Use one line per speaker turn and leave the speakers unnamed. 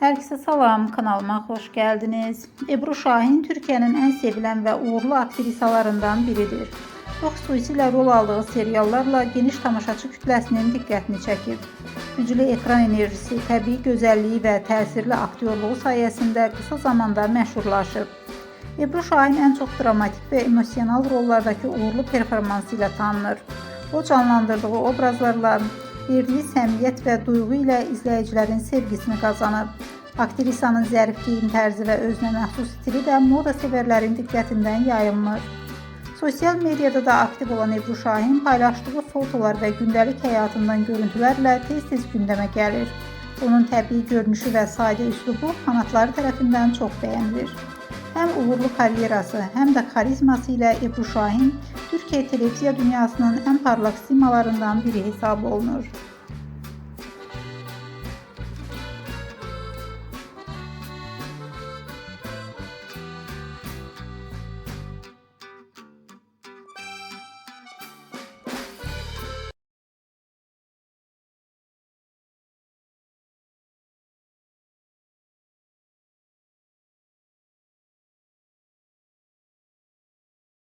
Herkese salam, kanalıma hoş geldiniz. Ebru Şahin Türkiye'nin en sevilen ve uğurlu aktrisalarından biridir. Çox xüsusilə rol aldığı seriallarla geniş tamaşaçı kütləsinin diqqətini çəkib. Güclü ekran enerjisi, təbii gözəlliyi və təsirli aktyorluğu sayəsində qısa zamanda məşhurlaşıb. Ebru Şahin ən çox dramatik və emosional rollardakı uğurlu performansı ilə tanınır. O canlandırdığı obrazlarla verdiyi səmiyyət və duyğu ilə izləyicilərin sevgisini qazanıb. Aktrisanın zərif geyim tərzi və özünə məxsus stili də moda sevərlərin diqqətindən yayılmır. Sosial medyada da aktiv olan Ebru Şahin paylaşdığı fotolar və gündəlik həyatından görüntülərlə tez-tez gündəmə gəlir. Onun təbii görünüşü və sadə üslubu fanatları tərəfindən çox bəyənilir. Həm uğurlu karyerası, həm də karizması ilə Ebru Şahin Türkiye televiziya dünyasının ən parlaq simalarından biri hesab olunur.